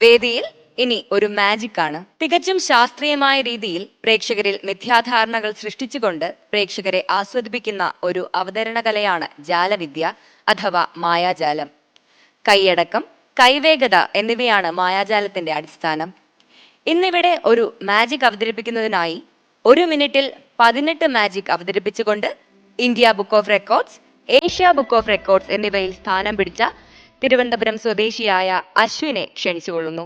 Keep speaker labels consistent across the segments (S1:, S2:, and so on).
S1: വേദിയിൽ ഇനി ഒരു മാജിക് ആണ്. തികച്ചും ശാസ്ത്രീയമായ രീതിയിൽ പ്രേക്ഷകരിൽ മിഥ്യാധാരണകൾ സൃഷ്ടിച്ചുകൊണ്ട് പ്രേക്ഷകരെ ആസ്വദിപ്പിക്കുന്ന ഒരു അവതരണ കലയാണ് ജാലവിദ്യ അഥവാ മായാജാലം. കൈയടക്കം, കൈവേഗത എന്നിവയാണ് മായാജാലത്തിന്റെ അടിസ്ഥാനം. ഇന്നിവിടെ ഒരു മാജിക് അവതരിപ്പിക്കുന്നതിനായി 1 മിനിറ്റിൽ 18 മാജിക് അവതരിപ്പിച്ചുകൊണ്ട് India book of records, Asia book of records എന്നിവയിൽ സ്ഥാനം പിടിച്ച തിരുവനന്തപുരം സ്വദേശിയായ അശ്വിനെ ക്ഷണിച്ചുകൊള്ളുന്നു.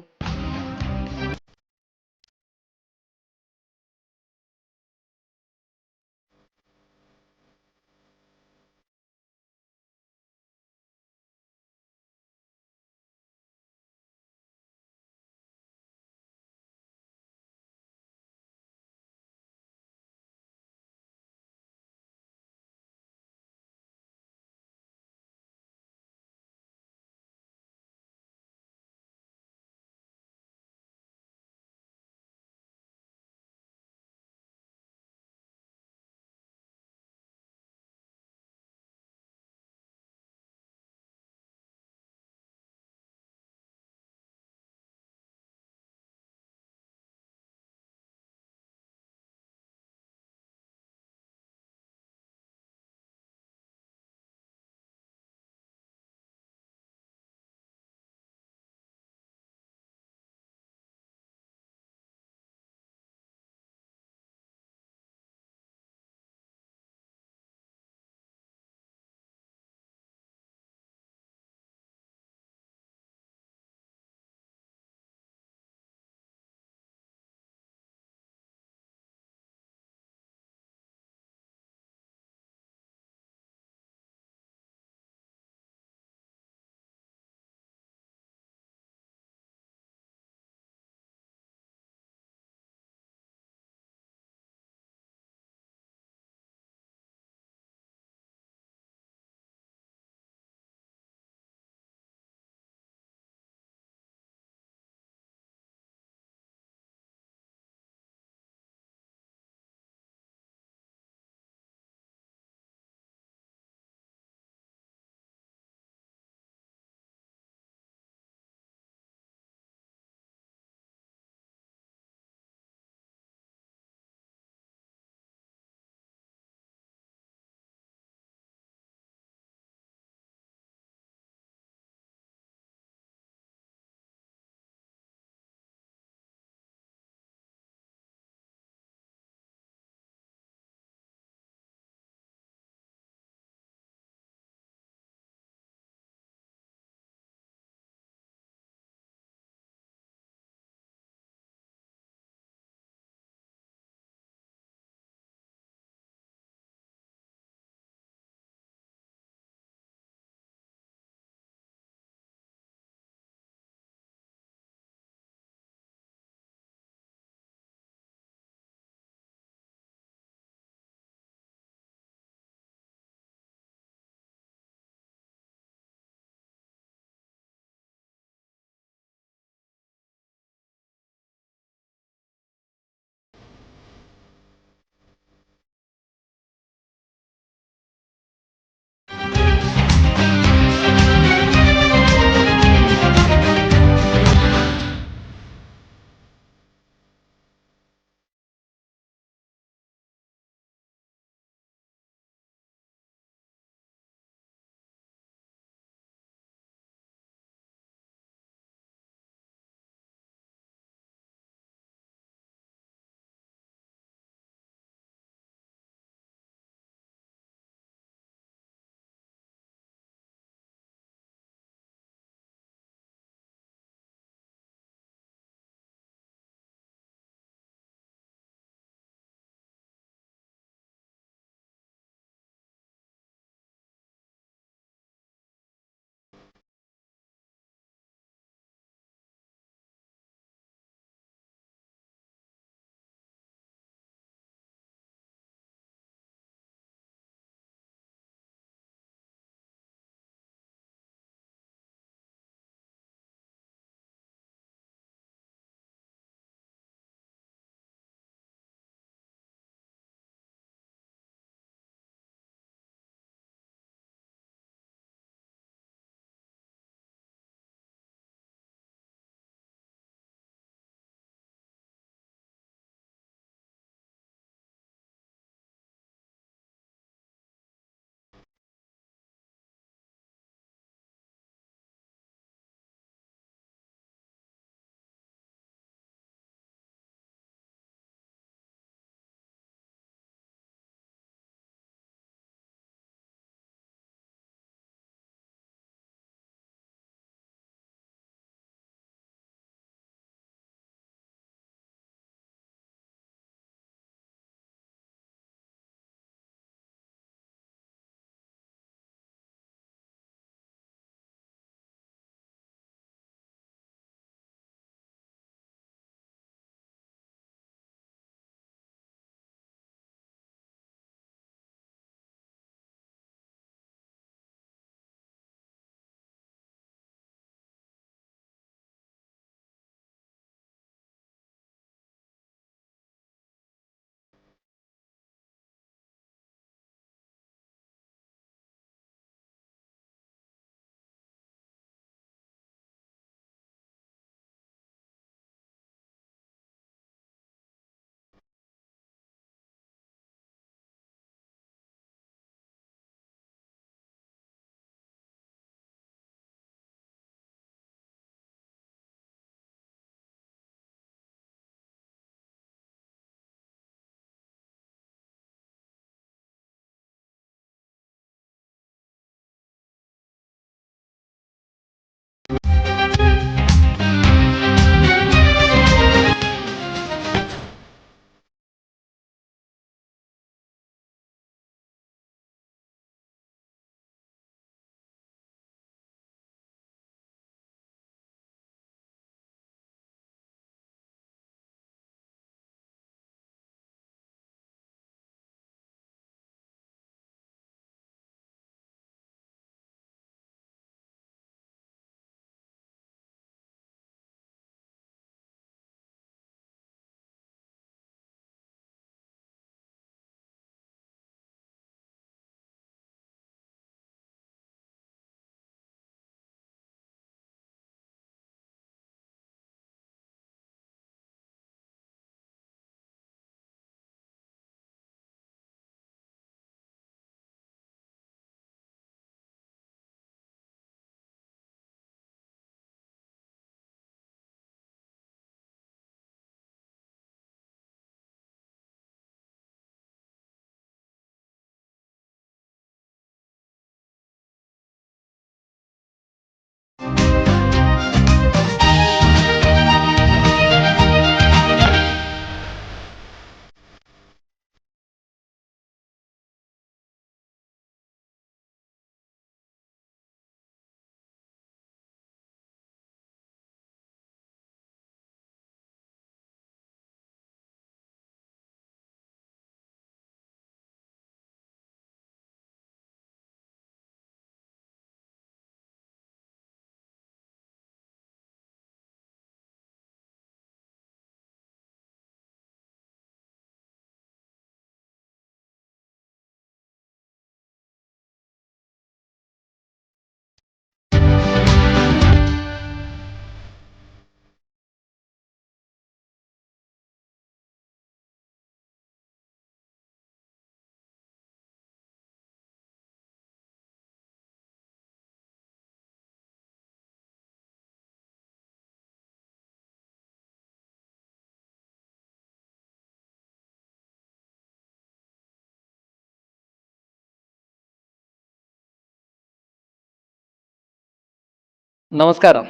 S2: നമസ്കാരം,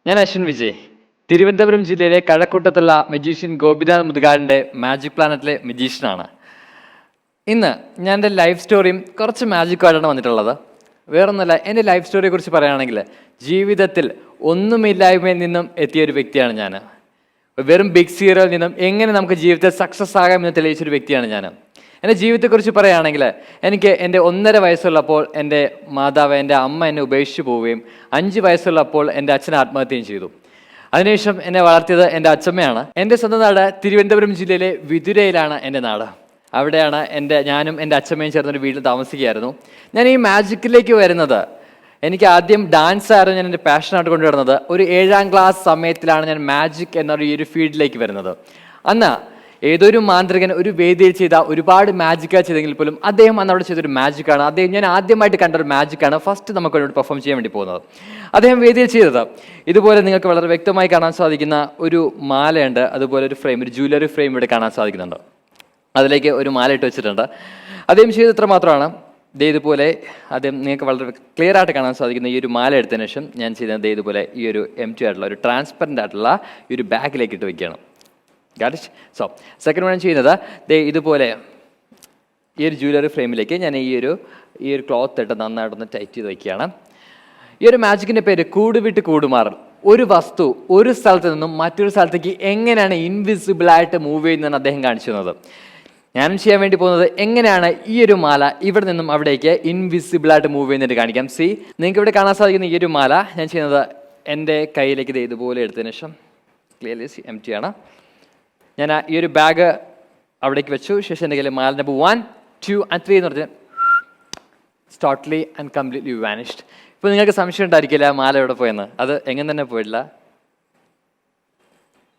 S2: ഞാൻ അശ്വിൻ വിജയ്. തിരുവനന്തപുരം ജില്ലയിലെ കഴക്കൂട്ടത്തുള്ള മജീഷ്യൻ ഗോപിനാഥ് മുതുകാടിൻ്റെ മാജിക് പ്ലാനറ്റിലെ മജീഷ്യനാണ്. ഇന്ന് ഞാൻ എൻ്റെ ലൈഫ് സ്റ്റോറിയും കുറച്ച് മാജിക്കുമായിട്ടാണ് വന്നിട്ടുള്ളത്. വേറൊന്നുമല്ല, എൻ്റെ ലൈഫ് സ്റ്റോറിയെക്കുറിച്ച് പറയുകയാണെങ്കിൽ ജീവിതത്തിൽ ഒന്നുമില്ലായ്മയിൽ നിന്നും എത്തിയ ഒരു വ്യക്തിയാണ് ഞാൻ. വെറും ബിഗ് സീറോയിൽ നിന്നും എങ്ങനെ നമുക്ക് ജീവിതത്തിൽ സക്സസ് ആകാമെന്ന് തെളിയിച്ചൊരു വ്യക്തിയാണ് ഞാൻ. എൻ്റെ ജീവിതത്തെക്കുറിച്ച് പറയുകയാണെങ്കിൽ എനിക്ക് എൻ്റെ 1.5 വയസ്സുള്ളപ്പോൾ എൻ്റെ മാതാവ്, എൻ്റെ അമ്മ എന്നെ ഉപേക്ഷിച്ച് പോവുകയും 5 വയസ്സുള്ളപ്പോൾ എൻ്റെ അച്ഛൻ ആത്മഹത്യയും ചെയ്തു. അതിനുശേഷം എന്നെ വളർത്തിയത് എൻ്റെ അച്ഛമ്മയാണ്. എൻ്റെ സ്വന്തം നാട് തിരുവനന്തപുരം ജില്ലയിലെ വിതുരയിലാണ് എൻ്റെ നാട്. അവിടെയാണ് ഞാനും എൻ്റെ അച്ഛമ്മയും ചേർന്നൊരു വീട്ടിൽ താമസിക്കുകയായിരുന്നു. ഞാൻ ഈ മാജിക്കിലേക്ക് വരുന്നത്, എനിക്ക് ആദ്യം ഡാൻസ് ആയിരുന്നു ഞാൻ എൻ്റെ പാഷനായിട്ട് കൊണ്ടുവരുന്നത്. ഒരു 7ാം ക്ലാസ് സമയത്തിലാണ് ഞാൻ മാജിക് എന്നൊരു ഈ ഒരു ഫീൽഡിലേക്ക് വരുന്നത്. അന്ന് ഏതൊരു മാന്ത്രികൻ ഒരു വേദിയിൽ ചെയ്ത ഒരുപാട് മാജിക്കാണ് ചെയ്തെങ്കിൽ പോലും അദ്ദേഹം അന്ന് അവിടെ ചെയ്തൊരു മാജിക്കാണ്. ഞാൻ ആദ്യമായിട്ട് കണ്ടൊരു മാജിക്കാണ് ഫസ്റ്റ് നമുക്ക് വേണ്ടി പെർഫോം ചെയ്യാൻ വേണ്ടി പോകുന്നത്. അദ്ദേഹം വേദിയിൽ ചെയ്തത് ഇതുപോലെ നിങ്ങൾക്ക് വളരെ വ്യക്തമായി കാണാൻ സാധിക്കുന്ന ഒരു മാലയുണ്ട്. അതുപോലെ ഒരു ഫ്രെയിം, ഒരു ജ്വല്ലറി ഫ്രെയിം ഇവിടെ കാണാൻ സാധിക്കുന്നുണ്ട്. അതിലേക്ക് ഒരു മാല ഇട്ട് വെച്ചിട്ടുണ്ട്. അദ്ദേഹം ചെയ്തത് ഇത്ര മാത്രമാണ്. ഇതുപോലെ അദ്ദേഹം നിങ്ങൾക്ക് വളരെ ക്ലിയർ ആയിട്ട് കാണാൻ സാധിക്കുന്ന ഈ ഒരു മാല എടുത്തതിന് ശേഷം ഞാൻ ചെയ്തത് ഇതുപോലെ ഈ ഒരു എംപ്റ്റി ആയിട്ടുള്ള ഒരു ട്രാൻസ്പെറൻ്റ് ആയിട്ടുള്ള ഈ ഒരു ബാഗിലേക്ക് ഇട്ട് വയ്ക്കുകയാണ്. സോ സെക്കൻഡ് വൺ ചെയ്യുന്നത് ഇതുപോലെ ഈ ഒരു ജ്വല്ലറി ഫ്രെയിമിലേക്ക് ഞാൻ ഈ ഒരു ക്ലോത്ത് ഇട്ട് നന്നായിട്ടൊന്ന് ടൈറ്റ് ചെയ്ത് വയ്ക്കുകയാണ്. ഈ ഒരു മാജിക്കിൻ്റെ പേര് കൂടുവിട്ട് കൂടുമാറൽ. ഒരു വസ്തു ഒരു സ്ഥലത്ത് നിന്നും മറ്റൊരു സ്ഥലത്തേക്ക് എങ്ങനെയാണ് ഇൻവിസിബിളായിട്ട് മൂവ് ചെയ്യുന്നതെന്ന് അദ്ദേഹം കാണിച്ചു തന്നത്. ഞാനും ചെയ്യാൻ വേണ്ടി പോകുന്നത് എങ്ങനെയാണ് ഈ ഒരു മാല ഇവിടെ നിന്നും അവിടേക്ക് ഇൻവിസിബിളായിട്ട് മൂവ് ചെയ്യുന്നതിന് കാണിക്കാം. നിങ്ങൾക്ക് ഇവിടെ കാണാൻ സാധിക്കുന്ന ഈ ഒരു മാല ഞാൻ ചെയ്യുന്നത് എൻ്റെ കയ്യിലേക്ക് ഇതുപോലെ എടുത്തതിന് ശേഷം ക്ലിയർലി എംപ്റ്റി ആണ്. ഞാൻ ഈ ഒരു ബാഗ് അവിടേക്ക് വെച്ചു. ശേഷം എൻ്റെ കയ്യിൽ മാല നമ്പർ 1, 2 and 3 എന്ന് പറഞ്ഞാൽ ടോട്ടലി ആൻഡ് കംപ്ലീറ്റ്ലി വാനിഷ്ഡ്. ഇപ്പോൾ നിങ്ങൾക്ക് സംശയം ഉണ്ടായിരിക്കില്ല മാല എവിടെ പോയെന്ന്. അത് എങ്ങനെ തന്നെ പോയിട്ടില്ല,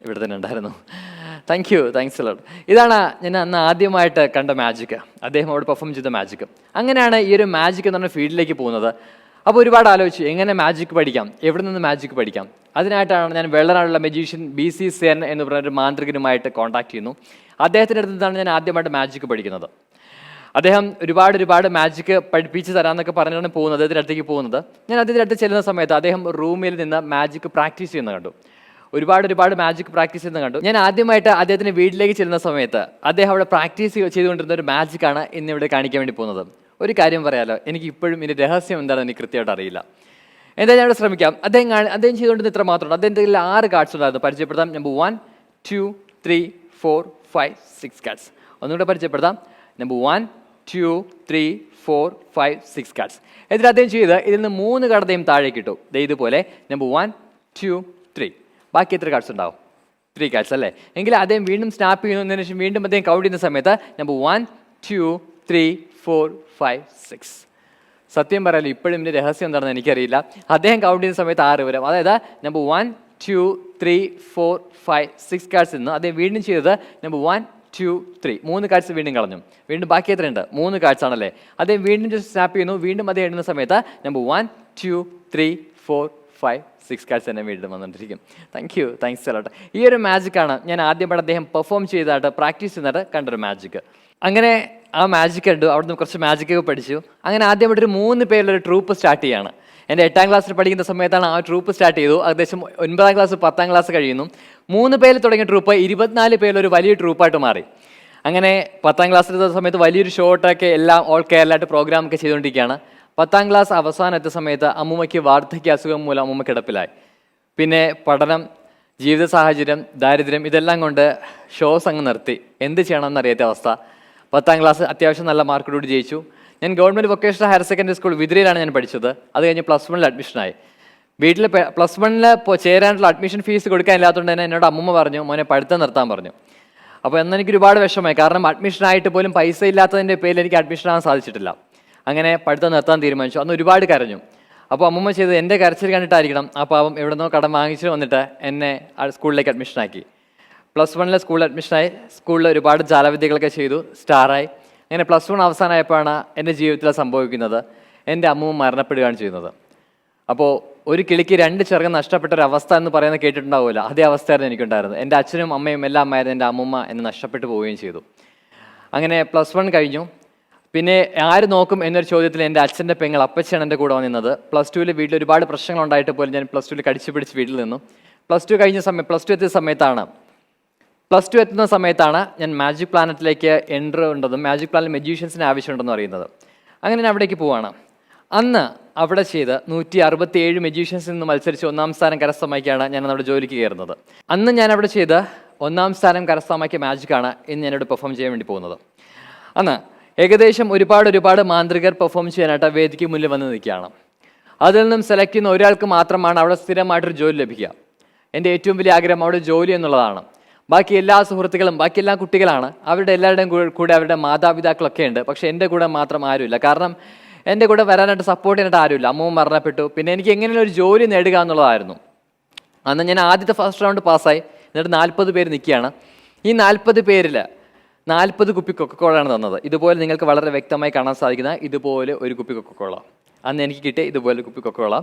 S2: ഇവിടെ തന്നെ ഉണ്ടായിരുന്നു. Thanks a lot. ഇതാണ് ഞാൻ അന്ന് ആദ്യമായിട്ട് കണ്ട മാജിക്ക്, അദ്ദേഹം അവിടെ പെർഫോം ചെയ്ത മാജിക്ക്. അങ്ങനെയാണ് ഈ ഒരു മാജിക് എന്ന് പറഞ്ഞ ഫീൽഡിലേക്ക് പോകുന്നത്. അപ്പോൾ ഒരുപാട് ആലോചിച്ചു എങ്ങനെ മാജിക് പഠിക്കാം, എവിടെ നിന്ന് മാജിക് പഠിക്കാം. അതിനായിട്ടാണ് ഞാൻ വെള്ളനാടുള്ള മജീഷ്യൻ BC സെൻ എന്ന് പറഞ്ഞൊരു മാന്ത്രികനുമായിട്ട് കോൺടാക്ട് ചെയ്യുന്നു. അദ്ദേഹത്തിൻ്റെ അടുത്ത് നിന്നാണ് ഞാൻ ആദ്യമായിട്ട് മാജിക് പഠിക്കുന്നത്. അദ്ദേഹം ഒരുപാട് മാജിക് പഠിപ്പിച്ച് തരാമെന്നൊക്കെ പറഞ്ഞാണ് പോകുന്നത്, അദ്ദേഹത്തിൻ്റെ അടുത്തേക്ക് പോകുന്നത്. ഞാൻ അദ്ദേഹത്തിൻ്റെ അടുത്ത് ചെല്ലുന്ന സമയത്ത് അദ്ദേഹം റൂമിൽ നിന്ന് മാജിക് പ്രാക്ടീസ് ചെയ്യുന്നത് കണ്ടു. ഒരുപാട് മാജിക് പ്രാക്ടീസ് ചെയ്യുന്നത് കണ്ടു. ഞാൻ ആദ്യമായിട്ട് അദ്ദേഹത്തിൻ്റെ വീട്ടിലേക്ക് ചെല്ലുന്ന സമയത്ത് അദ്ദേഹം അവിടെ പ്രാക്ടീസ് ചെയ്തുകൊണ്ടിരുന്ന ഒരു മാജിക്കാണ് ഇന്നിവിടെ കാണിക്കാൻ വേണ്ടി പോകുന്നത്. ഒരു കാര്യം പറയാലോ, എനിക്ക് ഇപ്പോഴും ഇതിൻ്റെ രഹസ്യം എന്താണെന്ന് എനിക്ക് കൃത്യമായിട്ട് അറിയില്ല. എന്തായാലും ഞാൻ ഇവിടെ ശ്രമിക്കാം. അദ്ദേഹം ചെയ്തുകൊണ്ടിരുന്ന ഇത്ര മാത്രമാണ്. അദ്ദേഹത്തിൻ്റെ 6 കാർഡ്സ് ഉണ്ടായിരുന്നു. പരിചയപ്പെടുത്താം. Number 1, 2, 3, 4, 5, 6 cards. ഒന്നുകൂടെ പരിചയപ്പെടുത്താം. Number 1, 2, 3, 4, 5, 6 cards. എന്നിട്ട് അദ്ദേഹം ചെയ്ത് ഇതിൽ നിന്ന് 3 കാർഡ് അദ്ദേഹം താഴേക്ക് ഇട്ടു. ഇതുപോലെ നമ്പർ 1, 2, 3. ബാക്കി എത്ര കാർഡ്സ് ഉണ്ടാവും? 3 കാർഡ്സ് അല്ലേ? എങ്കിൽ അദ്ദേഹം വീണ്ടും സ്നാപ്പ് ചെയ്യുന്നതിന് ശേഷം വീണ്ടും അദ്ദേഹം കൗണ്ട് ചെയ്യുന്ന സമയത്ത് നമ്പർ 1, 2, 3, 4, 5, 6. സത്യം പറയാലോ, ഇപ്പോഴും ഇതിൻ്റെ രഹസ്യം എന്താണെന്ന് എനിക്കറിയില്ല. അദ്ദേഹം കൗണ്ട് ചെയ്യുന്ന സമയത്ത് 6 വരും. അതായത് നമ്പർ 1, 2, 3, 4, 5, 6 കാർഡ്സ് നിന്ന് അദ്ദേഹം വീണ്ടും ചെയ്തത് നമ്പർ 1, 2, 3 3 കാർഡ്സ് വീണ്ടും കളഞ്ഞു. വീണ്ടും ബാക്കി എത്രയുണ്ട്? 3 കാർഡ്സ് ആണല്ലേ? അദ്ദേഹം വീണ്ടും ജസ്റ്റ് സ്നാപ്പ് ചെയ്യുന്നു. വീണ്ടും അദ്ദേഹം എഴുതുന്ന സമയത്ത് നമ്പർ 1, 2, 3, 4, 5, 6 കാർഡ്സ് തന്നെ വീണ്ടും വന്നിട്ടിരിക്കും. Thanks a lot. ഈ ഒരു മാജിക്കാണ് ഞാൻ ആദ്യമായിട്ട് അദ്ദേഹം പെർഫോം ചെയ്തതായിട്ട് പ്രാക്ടീസ് ചെയ്യുന്നതായിട്ട് കണ്ടൊരു മാജിക്ക്. അങ്ങനെ ആ മാജിക് ഉണ്ട്. അവിടുന്ന് കുറച്ച് മാജിക്കൊക്കെ പഠിച്ചു. അങ്ങനെ ആദ്യമായിട്ടൊരു 3 പേരിലൊരു ട്രൂപ്പ് സ്റ്റാർട്ട് ചെയ്യാണ്. എൻ്റെ 8ാം ക്ലാസ്സിൽ പഠിക്കുന്ന സമയത്താണ് ആ ട്രൂപ്പ് സ്റ്റാർട്ട് ചെയ്തു. ഏകദേശം 9ാം ക്ലാസ് 10ാം ക്ലാസ് കഴിയുന്നു. 3 പേരിൽ തുടങ്ങിയ ട്രൂപ്പ് 24 പേരിലൊരു വലിയ ട്രൂപ്പായിട്ട് മാറി. അങ്ങനെ 10ാം ക്ലാസ്സിലെത്ത സമയത്ത് വലിയൊരു ഷോട്ടൊക്കെ എല്ലാം ഓൾ കേരളമായിട്ട് പ്രോഗ്രാമൊക്കെ ചെയ്തുകൊണ്ടിരിക്കുകയാണ്. 10ാം ക്ലാസ് അവസാനം എത്തിയ സമയത്ത് അമ്മൂമ്മയ്ക്ക് വാർദ്ധക്യ അസുഖം മൂലം അമ്മൂമ്മ കിടപ്പിലായി. പിന്നെ പഠനം, ജീവിത സാഹചര്യം, ദാരിദ്ര്യം ഇതെല്ലാം കൊണ്ട് ഷോസ് അങ്ങ് നിർത്തി. എന്ത് ചെയ്യണമെന്ന് അറിയാത്ത അവസ്ഥ. 10ാം ക്ലാസ് അത്യാവശ്യം നല്ല മാർക്കോടുകൂടി ജയിച്ചു. ഞാൻ government vocational higher secondary school വിതുരയിലാണ് ഞാൻ പഠിച്ചത്. അത് കഴിഞ്ഞ് +1 അഡ്മിഷനായി. വീട്ടിൽ +1 ചേരാനുള്ള അഡ്മിഷൻ ഫീസ് കൊടുക്കാനില്ലാത്തതുകൊണ്ട് തന്നെ എന്നോട് അമ്മൂമ്മ പറഞ്ഞു, മോനെ പഠിത്തം നിർത്താൻ പറഞ്ഞു. അപ്പോൾ എന്നാൽ എനിക്ക് ഒരുപാട് വിഷമമായി. കാരണം അഡ്മിഷനായിട്ട് പോലും പൈസ ഇല്ലാത്തതിൻ്റെ പേരിൽ എനിക്ക് അഡ്മിഷൻ ആകാൻ സാധിച്ചിട്ടില്ല. അങ്ങനെ പഠിത്തം നിർത്താൻ തീരുമാനിച്ചു. അന്ന് ഒരുപാട് കരഞ്ഞു. അപ്പോൾ അമ്മൂമ്മ ചെയ്തത് എൻ്റെ കരച്ചിൽ കണ്ടിട്ടായിരിക്കണം ആ പാവം എവിടെ നിന്നോ കടം വാങ്ങിച്ചു വന്നിട്ട് എന്നെ സ്കൂളിലേക്ക് അഡ്മിഷനാക്കി. +1 സ്കൂൾ അഡ്മിഷനായി. സ്കൂളിൽ ഒരുപാട് ജാലവിദ്യകളൊക്കെ ചെയ്തു, സ്റ്റാറായി. അങ്ങനെ +1 അവസാനമായപ്പോഴാണ് എൻ്റെ ജീവിതത്തിൽ സംഭവിക്കുന്നത്. എൻ്റെ അമ്മൂമ്മ മരണപ്പെടുകയാണ് ചെയ്യുന്നത്. അപ്പോൾ ഒരു കിളിക്ക് 2 ചിറക് നഷ്ടപ്പെട്ട ഒരു അവസ്ഥ എന്ന് പറയുന്നത് കേട്ടിട്ടുണ്ടാവില്ല. അതേ അവസ്ഥയായിരുന്നു എനിക്കുണ്ടായിരുന്നത്. എൻ്റെ അച്ഛനും അമ്മയും എല്ലാം ആയിരുന്നു. എൻ്റെ അമ്മൂമ്മ എന്നെ നഷ്ടപ്പെട്ടു പോവുകയും ചെയ്തു. അങ്ങനെ +1 കഴിഞ്ഞു. പിന്നെ ആര് നോക്കും എന്നൊരു ചോദ്യത്തിൽ എൻ്റെ അച്ഛൻ്റെ പെങ്ങൾ അപ്പച്ചയാണ് എൻ്റെ കൂടെ വന്നിരുന്നത്. +2 വീട്ടിൽ ഒരുപാട് പ്രശ്നങ്ങളുണ്ടായിട്ട് പോലും ഞാൻ +2 കടിച്ചു പിടിച്ച് വീട്ടിൽ നിന്നു. +2 എത്തുന്ന സമയത്താണ് ഞാൻ മാജിക് പ്ലാനറ്റിലേക്ക് എൻ്റർ ഉണ്ടെന്നും മാജിക് പ്ലാനറ്റ് മജീഷ്യൻസിന് ആവശ്യമുണ്ടെന്ന് അറിയുന്നത്. അങ്ങനെ ഞാൻ അവിടേക്ക് പോവാണ്. അന്ന് അവിടെ ചെയ്ത് 167 മജീഷ്യൻസിൽ നിന്ന് മത്സരിച്ച് 1ാം സ്ഥാനം കരസ്ഥമാക്കിയാണ് ഞാൻ അവിടെ ജോലിക്ക് കയറുന്നത്. അന്ന് ഞാൻ അവിടെ ചെയ്ത് 1ാം സ്ഥാനം കരസ്ഥമാക്കിയ മാജിക്കാണ് ഇന്ന് ഞാനിവിടെ പെർഫോം ചെയ്യാൻ വേണ്ടി പോകുന്നത്. അന്ന് ഏകദേശം ഒരുപാട് മാന്ത്രികർ പെർഫോം ചെയ്യാനായിട്ട് വേദിക്ക് മുന്നിൽ വന്ന് നിൽക്കുകയാണ്. അതിൽ നിന്നും സെലക്ട് ചെയ്യുന്ന ഒരാൾക്ക് മാത്രമാണ് അവിടെ സ്ഥിരമായിട്ടൊരു ജോലി ലഭിക്കുക. എൻ്റെ ഏറ്റവും വലിയ ആഗ്രഹം അവിടെ ജോലി എന്നുള്ളതാണ്. ബാക്കി എല്ലാ സുഹൃത്തുക്കളും ബാക്കി എല്ലാ കുട്ടികളാണ്, അവരുടെ എല്ലാവരുടെയും കൂടെ അവരുടെ മാതാപിതാക്കളൊക്കെ ഉണ്ട്. പക്ഷേ എൻ്റെ കൂടെ മാത്രം ആരുമില്ല. കാരണം എൻ്റെ കൂടെ വരാനായിട്ട് സപ്പോർട്ട് ചെയ്യാനായിട്ട് ആരുമില്ല. അമ്മവും മരണപ്പെട്ടു. പിന്നെ എനിക്ക് എങ്ങനെയുള്ള ഒരു ജോലി നേടുക എന്നുള്ളതായിരുന്നു. അന്ന് ഞാൻ ആദ്യത്തെ ഫസ്റ്റ് റൗണ്ട് പാസ്സായി. എന്നിട്ട് 40 പേര് നിൽക്കുകയാണ്. ഈ 40 പേരിൽ 40 കുപ്പി കൊക്കക്കോളാണ് തന്നത്. ഇതുപോലെ നിങ്ങൾക്ക് വളരെ വ്യക്തമായി കാണാൻ സാധിക്കുന്ന ഇതുപോലെ ഒരു കുപ്പി കൊക്കക്കോള അന്ന് എനിക്ക് കിട്ടിയ ഇതുപോലെ കുപ്പി കൊക്കക്കോള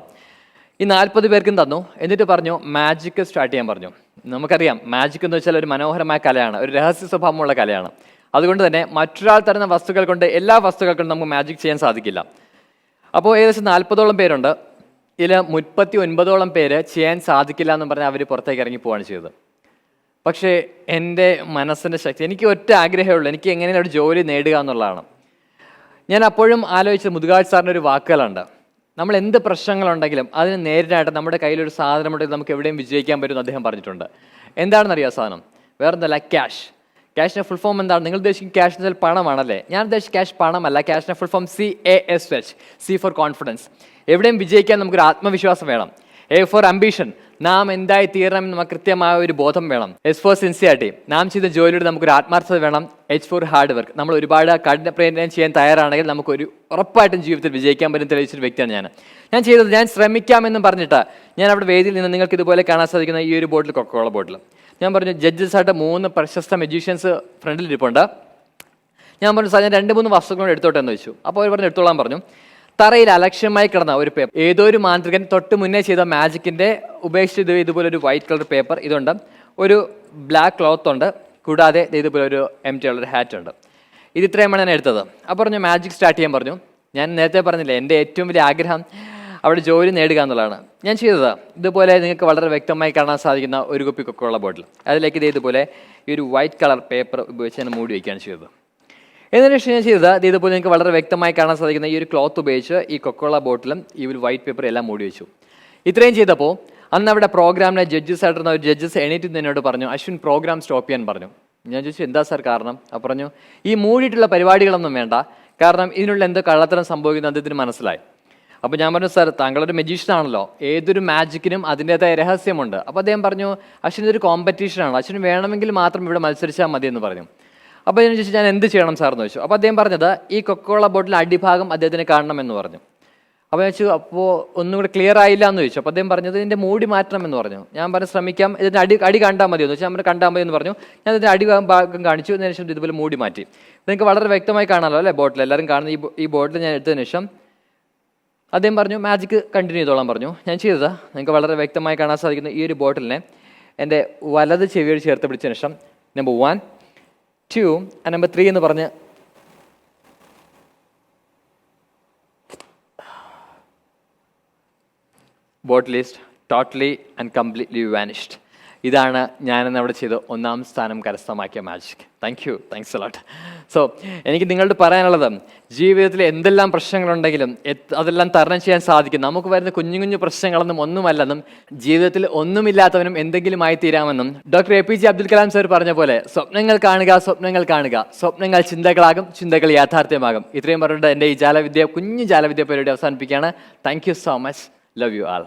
S2: ഈ 40 പേർക്കും തന്നു. എന്നിട്ട് പറഞ്ഞു മാജിക് സ്റ്റാർട്ട് ചെയ്യാൻ പറഞ്ഞു. നമുക്കറിയാം മാജിക് എന്ന് വെച്ചാൽ ഒരു മനോഹരമായ കലയാണ്, ഒരു രഹസ്യ സ്വഭാവമുള്ള കലയാണ്. അതുകൊണ്ട് തന്നെ മറ്റൊരാൾ തരുന്ന വസ്തുക്കൾ കൊണ്ട് എല്ലാ വസ്തുക്കൾക്കും നമുക്ക് മാജിക് ചെയ്യാൻ സാധിക്കില്ല. അപ്പോൾ ഏകദേശം 40ഓളം പേരുണ്ട്. ഇതിൽ 39ഓളം പേര് ചെയ്യാൻ സാധിക്കില്ല എന്ന് പറഞ്ഞാൽ അവർ പുറത്തേക്ക് ഇറങ്ങി പോവുകയാണ് ചെയ്തത്. പക്ഷേ എൻ്റെ മനസ്സിൻ്റെ ശക്തി, എനിക്ക് ഒറ്റ ആഗ്രഹമേ ഉള്ളൂ, എനിക്ക് എങ്ങനെയാണ് ഒരു ജോലി നേടുക എന്നുള്ളതാണ്. ഞാൻ അപ്പോഴും ആലോചിച്ചത് മുതുകാട് സാറിൻ്റെ ഒരു വാക്കുകളുണ്ട്. നമ്മൾ എന്ത് പ്രശ്നങ്ങളുണ്ടെങ്കിലും അതിന് നേരിടാനായിട്ട് നമ്മുടെ കയ്യിലൊരു സാധനമുണ്ടെങ്കിൽ നമുക്ക് എവിടെയും വിജയിക്കാൻ പറ്റുമെന്ന് അദ്ദേഹം പറഞ്ഞിട്ടുണ്ട്. എന്താണെന്നറിയാം സാധനം? വേറെ എന്തല്ല, ക്യാഷ്. ക്യാഷിൻ്റെ ഫുൾ ഫോം എന്താണ്? നിങ്ങൾ ഉദ്ദേശിക്കും ക്യാഷ് എന്ന് വെച്ചാൽ പണമാണല്ലേ? ഞാൻ ഉദ്ദേശിച്ച ക്യാഷ് പണമല്ല. ക്യാഷിൻ്റെ full form CASH, C for confidence. എവിടെയും വിജയിക്കാൻ നമുക്കൊരു ആത്മവിശ്വാസം വേണം. A ഫോർ അംബിഷൻ, നാം എന്തായി തീരണം എന്ന് നമുക്ക് കൃത്യമായ ഒരു ബോധം വേണം. S ഫോർ സിൻസിയാരിറ്റി, നാം ചെയ്ത ജോലിയുടെ നമുക്കൊരു ആത്മാർത്ഥത വേണം. H ഫോർ ഹാർഡ് വർക്ക്, നമ്മൾ ഒരുപാട് കഠിന പ്രയത്നം ചെയ്യാൻ തയ്യാറാണെങ്കിൽ നമുക്കൊരു ഉറപ്പായിട്ടും ജീവിതത്തിൽ വിജയിക്കാൻ പറ്റുന്ന തെളിയിച്ചൊരു വ്യക്തിയാണ് ഞാൻ ചെയ്തത്. ഞാൻ ശ്രമിക്കാമെന്നും പറഞ്ഞിട്ട് ഞാൻ അവിടെ വേദിയിൽ നിന്ന് നിങ്ങൾക്ക് ഇതുപോലെ കാണാൻ സാധിക്കുന്ന ഈ ഒരു ബോട്ടിൽ, കൊക്കക്കോള ബോട്ടിൽ, ഞാൻ പറഞ്ഞു ജഡ്ജസ് ആയിട്ട് 3 പ്രശസ്ത മജീഷ്യൻസ് ഫ്രണ്ടിൽ ഇരിപ്പുണ്ട്. ഞാൻ പറഞ്ഞു സാർ ഞാൻ 2-3 വസ്തുക്കളോട് എടുത്തോട്ടെ എന്ന് വെച്ചു. അപ്പോൾ അവർ പറഞ്ഞു എടുത്തോളാൻ പറഞ്ഞു. തറയിൽ അലക്ഷ്യമായി കിടന്ന ഒരു പേപ്പർ, ഏതോ ഒരു മാന്ത്രികൻ തൊട്ട് മുന്നേ ചെയ്ത മാജിക്കിൻ്റെ ഉപേക്ഷിച്ച് ഇതുപോലെ ഒരു വൈറ്റ് കളർ പേപ്പർ ഇതുണ്ട്, ഒരു ബ്ലാക്ക് ക്ലോത്ത് ഉണ്ട്, കൂടാതെ ഇതുപോലെ ഒരു empty ഉള്ളൊരു ഹാറ്റ് ഉണ്ട്. ഇത് ഇത്രയുമാണ് ഞാൻ എടുത്തത്. അപ്പോൾ പറഞ്ഞു മാജിക് സ്റ്റാർട്ട് ചെയ്യാൻ പറഞ്ഞു. ഞാൻ നേരത്തെ പറഞ്ഞില്ലേ എൻ്റെ ഏറ്റവും വലിയ ആഗ്രഹം അവിടെ ജോലി നേടുക എന്നുള്ളതാണ്. ഞാൻ ചെയ്തത് ഇതുപോലെ നിങ്ങൾക്ക് വളരെ വ്യക്തമായി കാണാൻ സാധിക്കുന്ന ഒരു കുപ്പി കൊക്കക്കോള ബോട്ടിൽ, അതിലേക്ക് ഇതുപോലെ ഈ ഒരു വൈറ്റ് കളർ പേപ്പർ ഉപയോഗിച്ച് ഞാൻ മൂടി വയ്ക്കുകയാണ് ചെയ്തത്. എന്നതിന് ശേഷം ഞാൻ ചെയ്തത് ഇതുപോലെ നിങ്ങൾക്ക് വളരെ വ്യക്തമായി കാണാൻ സാധിക്കുന്ന ഈ ഒരു ക്ലോത്ത് ഉപയോഗിച്ച് ഈ കൊക്കക്കോള ബോട്ടിലും ഈ ഒരു വൈറ്റ് പേപ്പർ എല്ലാം മൂടി വെച്ചു. ഇത്രയും ചെയ്തപ്പോൾ അന്ന് അവിടെ പ്രോഗ്രാമിനെ ജഡ്ജസ് ആയിട്ടുള്ള ഒരു ജഡ്ജസ് എണീറ്റ് എന്നോട് പറഞ്ഞു അശ്വിൻ പ്രോഗ്രാം സ്റ്റോപ്പ് ചെയ്യാൻ പറഞ്ഞു. ഞാൻ ചോദിച്ചു എന്താ സാർ കാരണം? അപ്പോൾ പറഞ്ഞു ഈ മൂടിയിട്ടുള്ള പരിപാടികളൊന്നും വേണ്ട, കാരണം ഇതിനുള്ള എന്തോ കള്ളത്തരം സംഭവിക്കുന്നത് അദ്ദേഹത്തിന് മനസ്സിലായി. അപ്പോൾ ഞാൻ പറഞ്ഞു സാർ താങ്കളൊരു മജീഷ്യൻ ആണല്ലോ, ഏതൊരു മാജിക്കിനും അതിൻ്റെതായ രഹസ്യമുണ്ട്. അപ്പോൾ അദ്ദേഹം പറഞ്ഞു അശ്വിൻ ഇതൊരു കോമ്പറ്റീഷനാണ്, അശ്വിന് വേണമെങ്കിൽ മാത്രം ഇവിടെ മത്സരിച്ചാൽ മതി എന്ന് പറഞ്ഞു. അപ്പോൾ ഞാൻ ചോദിച്ചു ഞാൻ എന്ത് ചെയ്യണം സാർ എന്ന് ചോദിച്ചു. അപ്പോൾ അദ്ദേഹം പറഞ്ഞത് ഈ കൊക്കക്കോള ബോട്ടിൽ അടിഭാഗം അദ്ദേഹത്തിന് കാണണമെന്ന് പറഞ്ഞു. അപ്പോൾ ഞാൻ ചോദിച്ചു അപ്പോൾ ഒന്നും കൂടെ ക്ലിയർ ആയില്ല എന്ന് ചോദിച്ചു. അപ്പോൾ അദ്ദേഹം പറഞ്ഞത് ഇതിൻ്റെ മൂടി മാറ്റണം എന്ന് പറഞ്ഞു. ഞാൻ പറഞ്ഞു ശ്രമിക്കാം, ഇതിൻ്റെ അടി കണ്ടാൽ മതി എന്ന് വെച്ചാൽ നമ്മൾ കണ്ടാൽ മതി എന്ന് പറഞ്ഞു. ഞാൻ ഇതിൻ്റെ ഭാഗം കാണിച്ചു. അതിന് ശേഷം ഇതുപോലെ മൂടി മാറ്റി. നിങ്ങൾക്ക് വളരെ വ്യക്തമായി കാണാമല്ലോ അല്ലേ ബോട്ടിൽ, എല്ലാവരും കാണുന്ന ഈ ബോട്ടിൽ ഞാൻ എടുത്തതിന് ശേഷം അദ്ദേഹം പറഞ്ഞു മാജിക്ക് കണ്ടിന്യൂ ചെയ്തോളാൻ പറഞ്ഞു. ഞാൻ ചെയ്തത് നിങ്ങൾക്ക് വളരെ വ്യക്തമായി കാണാൻ സാധിക്കുന്ന ഈ ഒരു ബോട്ടിലിനെ എൻ്റെ വലത് ചെവിയോട് ചേർത്ത് പിടിച്ചതിന് ശേഷം നമ്പർ 1, 2 and നമ്പർ 3 എന്ന് പറഞ്ഞ് bottle is totally and completely vanished. ഇതാണ് ഞാനെന്ന് അവിടെ ചെയ്ത് 1ാം സ്ഥാനം കരസ്ഥമാക്കിയ മാജിക്. Thanks a lot. സോ എനിക്ക് നിങ്ങളോട് പറയാനുള്ളത് ജീവിതത്തിൽ എന്തെല്ലാം പ്രശ്നങ്ങളുണ്ടെങ്കിലും അതെല്ലാം തരണം ചെയ്യാൻ സാധിക്കും. നമുക്ക് വരുന്ന കുഞ്ഞു പ്രശ്നങ്ങളൊന്നും ഒന്നുമല്ലെന്നും ജീവിതത്തിൽ ഒന്നുമില്ലാത്തവനും എന്തെങ്കിലും ആയി തീരാമെന്നും doctor APJ Abdul Kalam sir പറഞ്ഞ പോലെ സ്വപ്നങ്ങൾ കാണുക, സ്വപ്നങ്ങൾ ചിന്തകളാകും, ചിന്തകൾ യാഥാർത്ഥ്യമാകും. ഇത്രയും പറഞ്ഞിട്ട് എൻ്റെ ഈ കുഞ്ഞു ജാലവിദ്യ പരിപാടി അവസാനിപ്പിക്കുകയാണ്. Thank you so much. Love you all.